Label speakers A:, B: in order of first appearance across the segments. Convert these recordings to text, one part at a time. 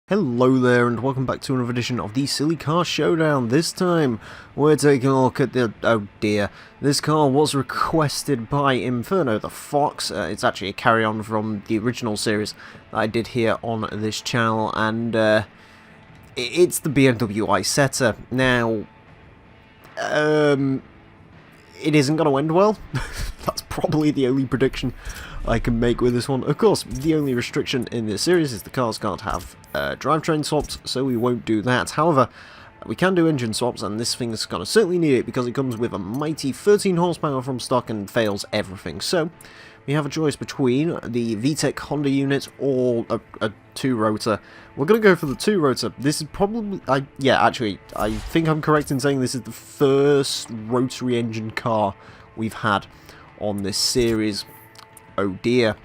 A: Hello there and welcome back to another edition of the Silly Car Showdown. This time we're taking a look at the... oh dear. This car was requested by Inferno the Fox. It's actually a carry-on from the original series that I did here on this channel, and it's the BMW Isetta. Now, it isn't going to end well. That's probably the only prediction I can make with this one. Of course, the only restriction in this series is the cars can't have drivetrain swaps, so we won't do that. However, we can do engine swaps, and this thing's going to certainly need it because it comes with a mighty 13 horsepower from stock and fails everything. So, we have a choice between the VTEC Honda unit or a 2-rotor. We're going to go for the 2-rotor. This is probably... yeah, actually, I think I'm correct in saying this is the first rotary engine car we've had on this series. Oh dear.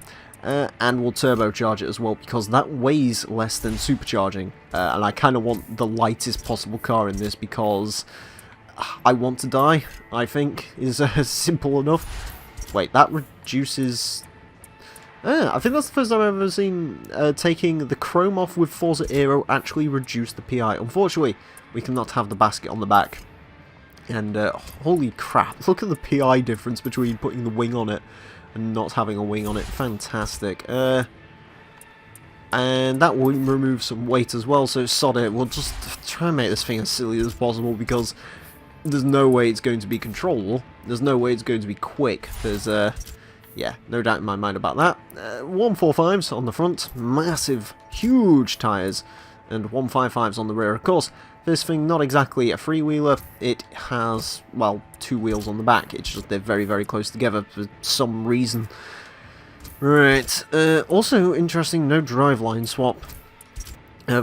A: And we'll turbocharge it as well, because that weighs less than supercharging. And I kind of want the lightest possible car in this, because I want to die, I think, is simple enough. Wait, that reduces... I think that's the first time I've ever seen taking the chrome off with Forza Aero actually reduce the PI. Unfortunately, we cannot have the basket on the back. And holy crap, look at the PI difference between putting the wing on it and not having a wing on it. Fantastic. And that will remove some weight as well, so sod it. We'll just try and make this thing as silly as possible, because there's no way it's going to be controllable. There's no way it's going to be quick. There's, yeah, no doubt in my mind about that. 145s on the front, massive, huge tyres, and 155s on the rear. Of course, this thing, not exactly a freewheeler. It has, well, 2 wheels on the back. It's just they're very, very close together for some reason. Right. Also interesting, no driveline swap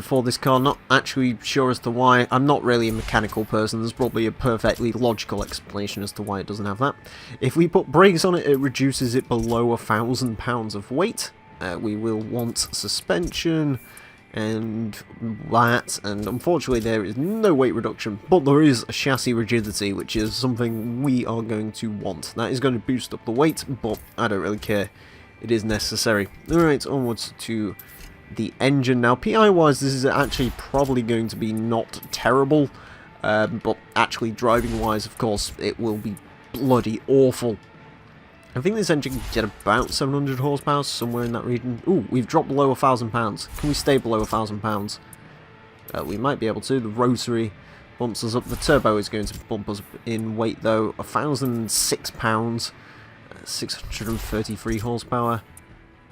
A: for this car. Not actually sure as to why. I'm not really a mechanical person. There's probably a perfectly logical explanation as to why it doesn't have that. If we put brakes on it, it reduces it below 1,000 pounds of weight. We will want suspension and that, and unfortunately there is no weight reduction, but there is a chassis rigidity, which is something we are going to want. That is going to boost up the weight, but I don't really care. It is necessary. Alright, onwards to the engine. Now, PI wise, this is actually probably going to be not terrible, but actually driving wise, of course, it will be bloody awful. I think this engine can get about 700 horsepower, somewhere in that region. Ooh, we've dropped below 1,000 pounds. Can we stay below 1,000 pounds? We might be able to. The rotary bumps us up. The turbo is going to bump us up in weight, though. 1,006 pounds, 633 horsepower.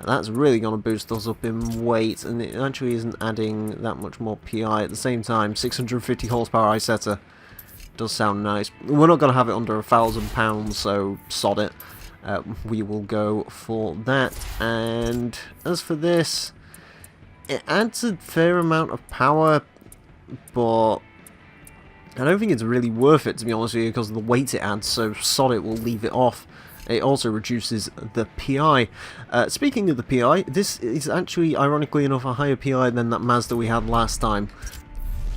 A: That's really going to boost us up in weight, and it actually isn't adding that much more PI at the same time. 650 horsepower Isetta does sound nice. We're not going to have it under 1,000 pounds, so sod it. We will go for that. And as for this, it adds a fair amount of power, but I don't think it's really worth it, to be honest with you, because of the weight it adds, so sod it, we'll leave it off. It also reduces the PI. Speaking of the PI, this is actually, ironically enough, a higher PI than that Mazda we had last time.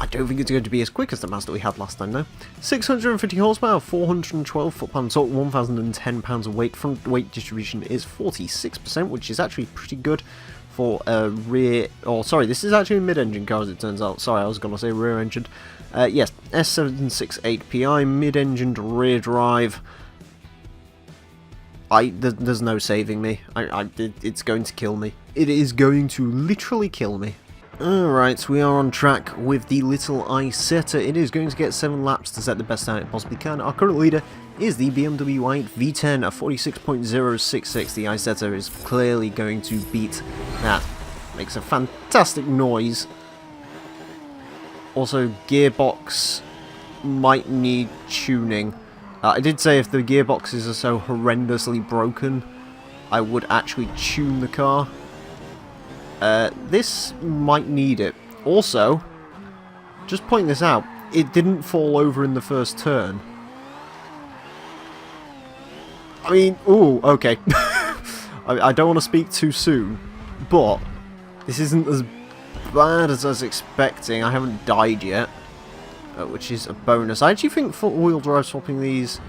A: I don't think it's going to be as quick as the Mazda we had last time, though. 650 horsepower, 412 foot-pounds torque, 1,010 pounds of weight. Front weight distribution is 46%, which is actually pretty good for a rear... oh, sorry, this is actually a mid-engine car, as it turns out. Sorry, I was going to say rear-engined. Yes, S768 PI, mid-engined rear drive. There's no saving me. It's going to kill me. It is going to literally kill me. Alright, we are on track with the little Isetta. It is going to get 7 laps to set the best time it possibly can. Our current leader is the BMW White V10 at 46.066. The Isetta is clearly going to beat that. Makes a fantastic noise. Also, gearbox might need tuning. I did say if the gearboxes are so horrendously broken, I would actually tune the car. This might need it. Also, just pointing this out, it didn't fall over in the first turn. I mean, ooh, okay. I don't want to speak too soon, but this isn't as bad as I was expecting. I haven't died yet, which is a bonus. I actually think four-wheel drive swapping these...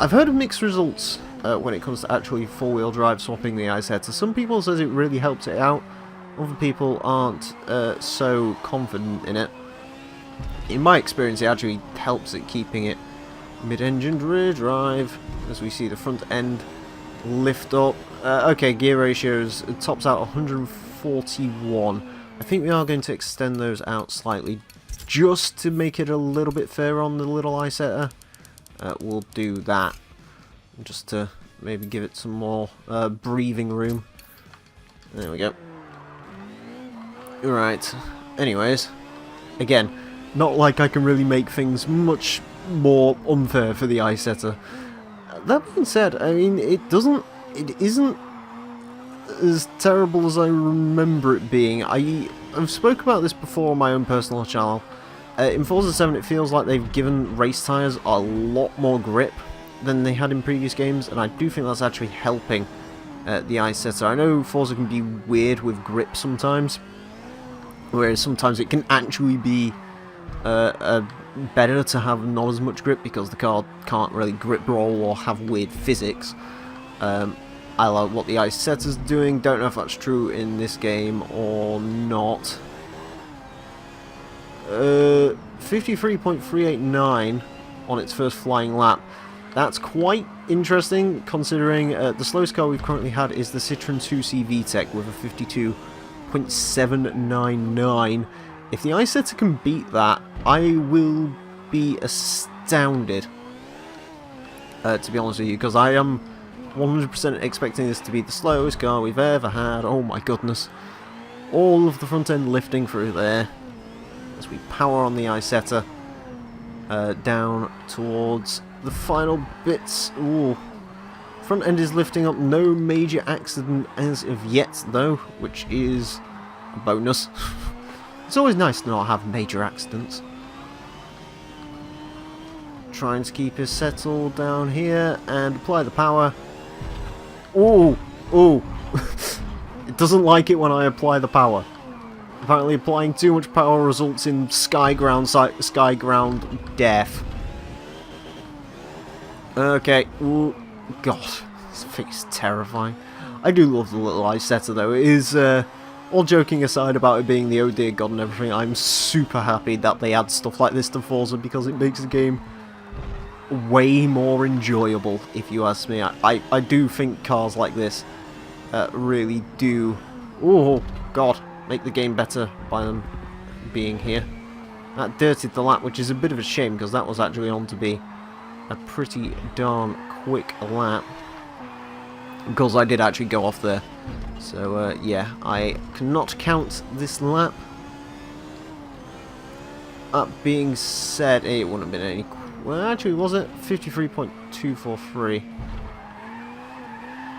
A: I've heard of mixed results when it comes to actually four-wheel drive swapping the Isetta. Some people says it really helps it out. Other people aren't so confident in it. In my experience, it actually helps at keeping it mid-engined rear drive, as we see the front end lift up. Okay, gear ratios, it tops out 141. I think we are going to extend those out slightly, just to make it a little bit fairer on the little Isetta. We'll do that, just to maybe give it some more breathing room. There we go. Right, anyways, again, not like I can really make things much more unfair for the Isetta. That being said, I mean, it isn't as terrible as I remember it being. I've spoke about this before on my own personal channel. In Forza 7 it feels like they've given race tyres a lot more grip than they had in previous games, and I do think that's actually helping the Isetta. I know Forza can be weird with grip sometimes, whereas sometimes it can actually be better to have not as much grip because the car can't really grip roll or have weird physics. I like what the Isetta's doing. Don't know if that's true in this game or not. 53.389 on its first flying lap. That's quite interesting, considering the slowest car we've currently had is the Citroen 2C VTEC with a 52.799. If the Isetta can beat that, I will be astounded, to be honest with you, because I am 100% expecting this to be the slowest car we've ever had. Oh my goodness. All of the front end lifting through there as we power on the Isetta down towards the final bits. Ooh. Front end is lifting up, no major accident as of yet though, which is a bonus. It's always nice to not have major accidents. Trying to keep us settled down here and apply the power. Ooh, ooh. It doesn't like it when I apply the power. Apparently applying too much power results in sky ground death. Okay, ooh, God, this thing is terrifying. I do love the little Isetta though. It is, all joking aside about it being the oh dear God and everything, I'm super happy that they add stuff like this to Forza because it makes the game way more enjoyable, if you ask me. I do think cars like this really do, oh God, make the game better by them being here. That dirtied the lap, which is a bit of a shame because that was actually on to be a pretty darn quick lap, because I did actually go off there. So yeah, I cannot count this lap. That being said, it wouldn't have been any... Well, actually, was it 53.243?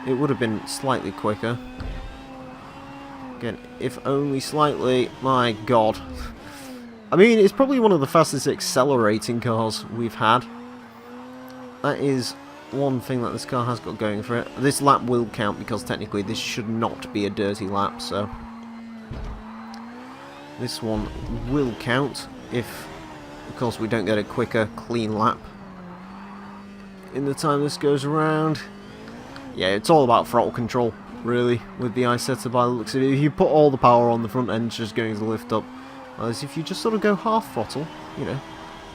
A: It would have been slightly quicker. Again, if only slightly. My God. I mean, it's probably one of the fastest accelerating cars we've had. That is one thing that this car has got going for it. This lap will count because technically this should not be a dirty lap, so this one will count if, of course, we don't get a quicker, clean lap in the time this goes around. Yeah, it's all about throttle control, really, with the Isetta by the looks of it. If you put all the power on, the front end's just going to lift up. Whereas if you just sort of go half throttle, you know,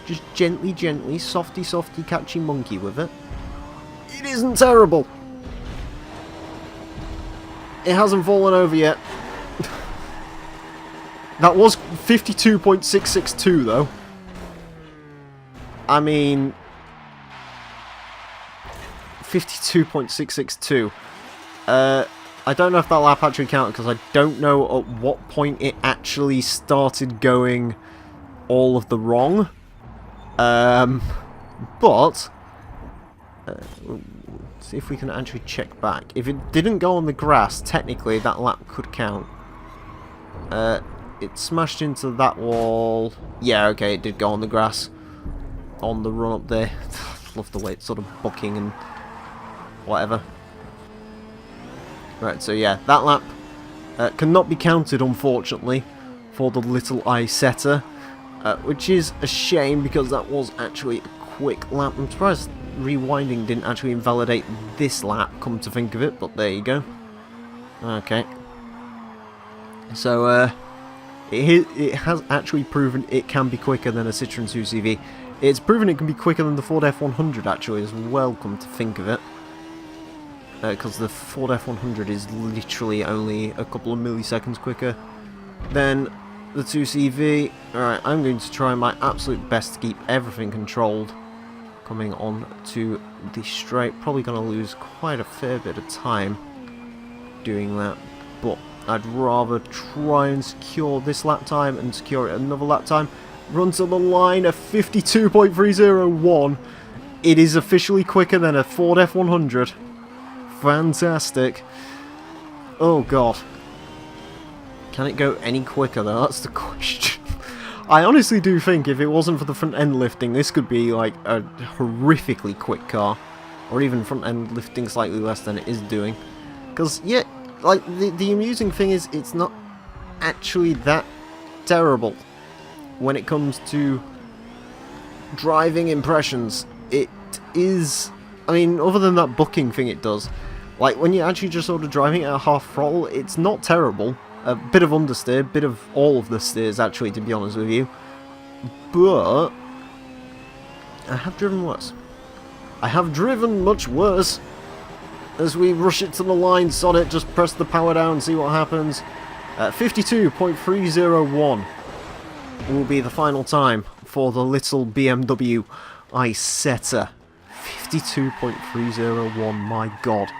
A: just gently, gently, softy, softy, catchy monkey with it, it isn't terrible. It hasn't fallen over yet. That was 52.662 though. I mean, 52.662. I don't know if that lap actually counted because I don't know at what point it actually started going all of the wrong. But see if we can actually check back. If it didn't go on the grass, technically that lap could count. It smashed into that wall. Yeah, okay, it did go on the grass on the run up there. Love the way it's sort of bucking and whatever. Right, so yeah, that lap cannot be counted, unfortunately, for the little Isetta, which is a shame because that was actually a quick lap. I'm surprised rewinding didn't actually invalidate this lap, come to think of it, but there you go. Okay. So, it has actually proven it can be quicker than a Citroen 2CV. It's proven it can be quicker than the Ford F100 actually as well, come to think of it. Because the Ford F100 is literally only a couple of milliseconds quicker than the 2CV. Alright, I'm going to try my absolute best to keep everything controlled. Coming on to the straight, probably going to lose quite a fair bit of time doing that. But I'd rather try and secure this lap time and secure it another lap time. Run to the line at 52.301. It is officially quicker than a Ford F100. Fantastic. Oh god. Can it go any quicker though? That's the question. I honestly do think if it wasn't for the front end lifting, this could be like a horrifically quick car. Or even front end lifting slightly less than it is doing. Because, yeah, like, the amusing thing is it's not actually that terrible when it comes to driving impressions. It is, I mean, other than that bucking thing it does, like, when you're actually just sort of driving at a half throttle, it's not terrible. A bit of understeer, bit of all of the steers, actually, to be honest with you. But I have driven worse. I have driven much worse. As we rush it to the line, sod it, just press the power down, see what happens. 52.301 will be the final time for the little BMW Isetta. 52.301, my god.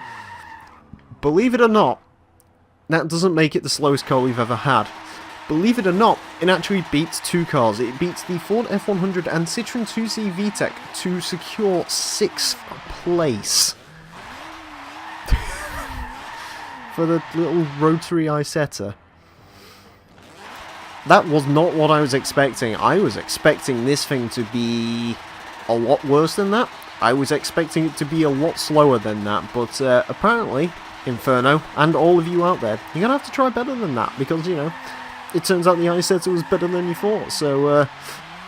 A: Believe it or not, that doesn't make it the slowest car we've ever had. Believe it or not, it actually beats two cars. It beats the Ford F100 and Citroen 2C VTEC to secure 6th place. For the little Rotary Isetta. That was not what I was expecting. I was expecting this thing to be a lot worse than that. I was expecting it to be a lot slower than that, but apparently, Inferno, and all of you out there, you're going to have to try better than that, because, you know, it turns out the Isetta was better than you thought, so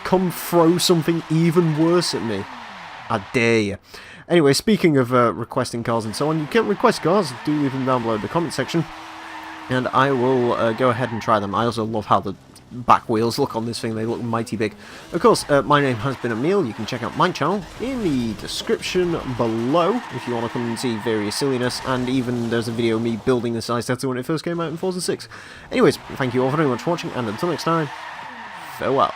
A: come throw something even worse at me. I dare you. Anyway, speaking of requesting cars and so on, you can request cars, do leave them down below in the comment section, and I will go ahead and try them. I also love how the back wheels look on this thing, they look mighty big. Of course, my name has been Emile. You can check out my channel in the description below if you want to come and see various silliness, and even there's a video of me building this Isetta when it first came out in Forza 6. Anyways, thank you all very much for watching, and until next time, farewell.